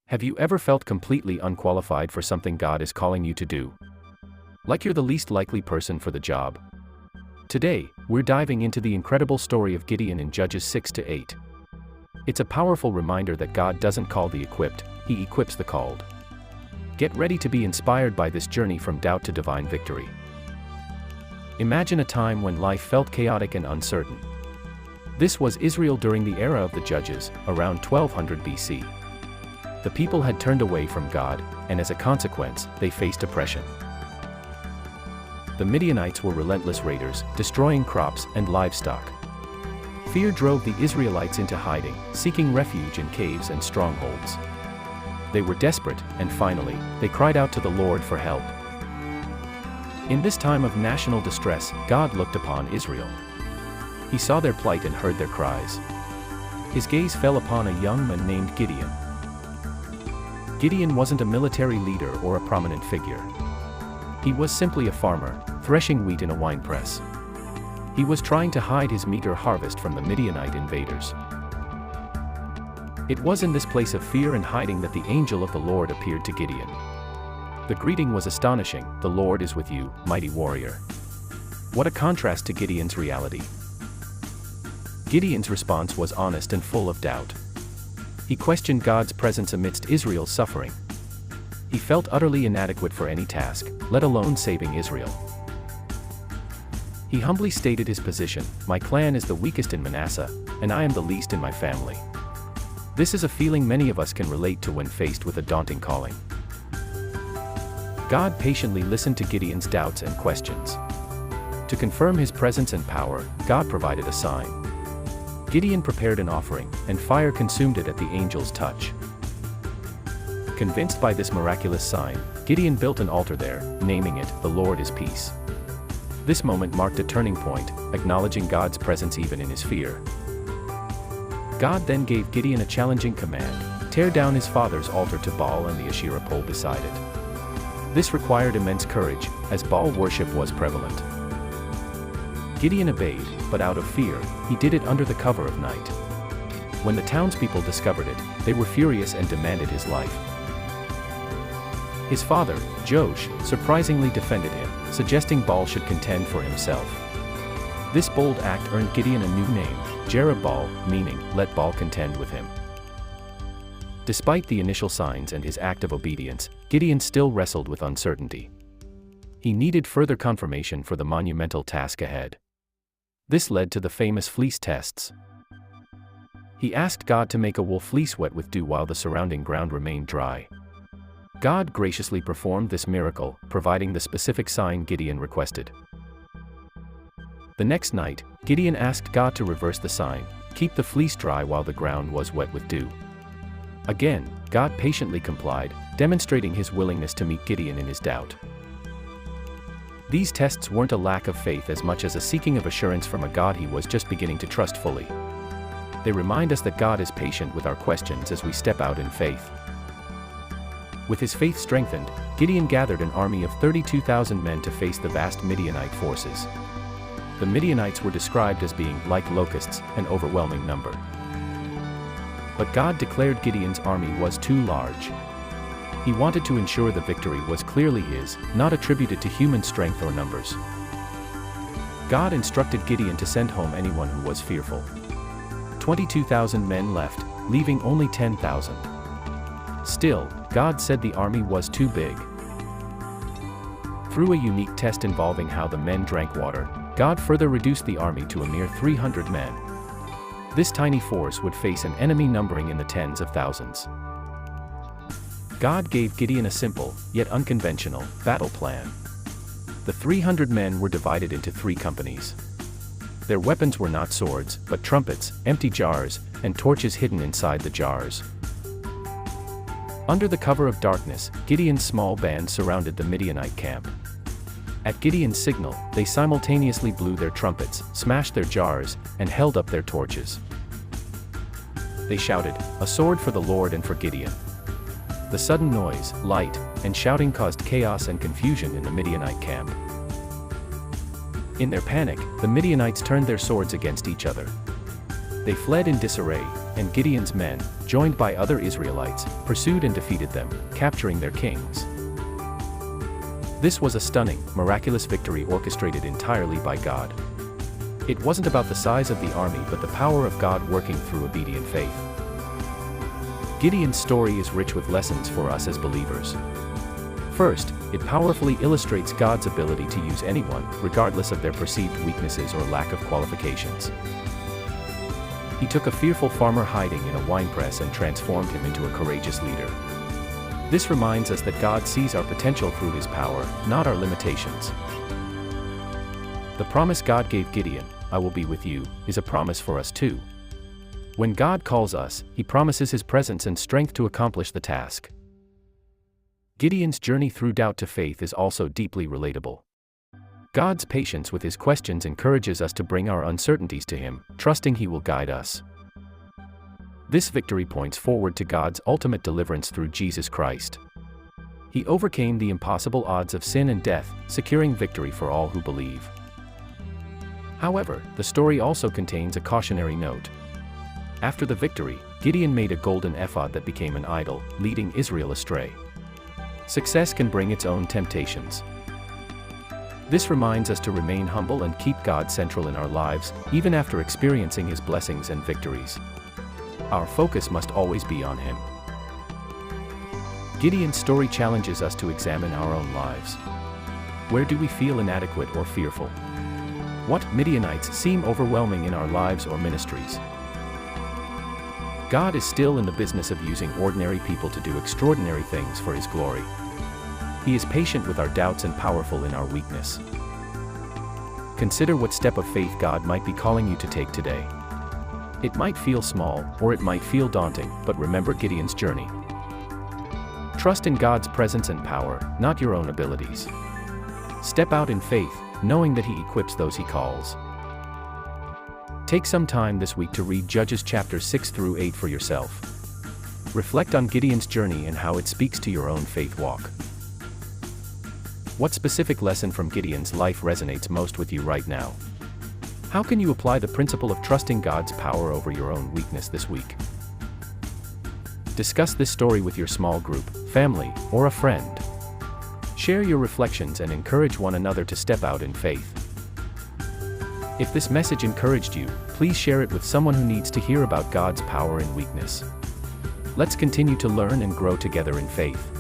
Have you ever felt completely unqualified for something God is calling you to do? Like you're the least likely person for the job? Today, we're diving into the incredible story of Gideon in Judges 6-8. It's a powerful reminder that God doesn't call the equipped, He equips the called. Get ready to be inspired by this journey from doubt to divine victory. Imagine a time when life felt chaotic and uncertain. This was Israel during the era of the Judges, around 1200 BC. The people had turned away from God, and as a consequence, they faced oppression. The Midianites were relentless raiders, destroying crops and livestock. Fear drove the Israelites into hiding, seeking refuge in caves and strongholds. They were desperate, and finally, they cried out to the Lord for help. In this time of national distress, God looked upon Israel. He saw their plight and heard their cries. His gaze fell upon a young man named Gideon. Gideon wasn't a military leader or a prominent figure. He was simply a farmer, threshing wheat in a winepress. He was trying to hide his meager harvest from the Midianite invaders. It was in this place of fear and hiding that the angel of the Lord appeared to Gideon. The greeting was astonishing: "The Lord is with you, mighty warrior." What a contrast to Gideon's reality. Gideon's response was honest and full of doubt. He questioned God's presence amidst Israel's suffering. He felt utterly inadequate for any task, let alone saving Israel. He humbly stated his position: "My clan is the weakest in Manasseh, and I am the least in my family." This is a feeling many of us can relate to when faced with a daunting calling. God patiently listened to Gideon's doubts and questions. To confirm his presence and power, God provided a sign. Gideon prepared an offering, and fire consumed it at the angel's touch. Convinced by this miraculous sign, Gideon built an altar there, naming it, "The Lord is Peace." This moment marked a turning point, acknowledging God's presence even in his fear. God then gave Gideon a challenging command: tear down his father's altar to Baal and the Asherah pole beside it. This required immense courage, as Baal worship was prevalent. Gideon obeyed, but out of fear, he did it under the cover of night. When the townspeople discovered it, they were furious and demanded his life. His father, Joash, surprisingly defended him, suggesting Baal should contend for himself. This bold act earned Gideon a new name, Jerub-Baal, meaning, "Let Baal contend with him." Despite the initial signs and his act of obedience, Gideon still wrestled with uncertainty. He needed further confirmation for the monumental task ahead. This led to the famous fleece tests. He asked God to make a wool fleece wet with dew while the surrounding ground remained dry. God graciously performed this miracle, providing the specific sign Gideon requested. The next night, Gideon asked God to reverse the sign, keep the fleece dry while the ground was wet with dew. Again, God patiently complied, demonstrating his willingness to meet Gideon in his doubt. These tests weren't a lack of faith as much as a seeking of assurance from a God he was just beginning to trust fully. They remind us that God is patient with our questions as we step out in faith. With his faith strengthened, Gideon gathered an army of 32,000 men to face the vast Midianite forces. The Midianites were described as being like locusts, an overwhelming number. But God declared Gideon's army was too large. He wanted to ensure the victory was clearly his, not attributed to human strength or numbers. God instructed Gideon to send home anyone who was fearful. 22,000 men left, leaving only 10,000. Still, God said the army was too big. Through a unique test involving how the men drank water, God further reduced the army to a mere 300 men. This tiny force would face an enemy numbering in the tens of thousands. God gave Gideon a simple, yet unconventional, battle plan. The 300 men were divided into 3 companies. Their weapons were not swords, but trumpets, empty jars, and torches hidden inside the jars. Under the cover of darkness, Gideon's small band surrounded the Midianite camp. At Gideon's signal, they simultaneously blew their trumpets, smashed their jars, and held up their torches. They shouted, "A sword for the Lord and for Gideon." The sudden noise, light, and shouting caused chaos and confusion in the Midianite camp. In their panic, the Midianites turned their swords against each other. They fled in disarray, and Gideon's men, joined by other Israelites, pursued and defeated them, capturing their kings. This was a stunning, miraculous victory orchestrated entirely by God. It wasn't about the size of the army but the power of God working through obedient faith. Gideon's story is rich with lessons for us as believers. First, it powerfully illustrates God's ability to use anyone, regardless of their perceived weaknesses or lack of qualifications. He took a fearful farmer hiding in a winepress and transformed him into a courageous leader. This reminds us that God sees our potential through His power, not our limitations. The promise God gave Gideon, "I will be with you," is a promise for us too. When God calls us, He promises His presence and strength to accomplish the task. Gideon's journey through doubt to faith is also deeply relatable. God's patience with His questions encourages us to bring our uncertainties to Him, trusting He will guide us. This victory points forward to God's ultimate deliverance through Jesus Christ. He overcame the impossible odds of sin and death, securing victory for all who believe. However, the story also contains a cautionary note. After the victory, Gideon made a golden ephod that became an idol, leading Israel astray. Success can bring its own temptations. This reminds us to remain humble and keep God central in our lives, even after experiencing His blessings and victories. Our focus must always be on Him. Gideon's story challenges us to examine our own lives. Where do we feel inadequate or fearful? What Midianites seem overwhelming in our lives or ministries? God is still in the business of using ordinary people to do extraordinary things for His glory. He is patient with our doubts and powerful in our weakness. Consider what step of faith God might be calling you to take today. It might feel small, or it might feel daunting, but remember Gideon's journey. Trust in God's presence and power, not your own abilities. Step out in faith, knowing that He equips those He calls. Take some time this week to read Judges chapters 6 through 8 for yourself. Reflect on Gideon's journey and how it speaks to your own faith walk. What specific lesson from Gideon's life resonates most with you right now? How can you apply the principle of trusting God's power over your own weakness this week? Discuss this story with your small group, family, or a friend. Share your reflections and encourage one another to step out in faith. If this message encouraged you, please share it with someone who needs to hear about God's power in weakness. Let's continue to learn and grow together in faith.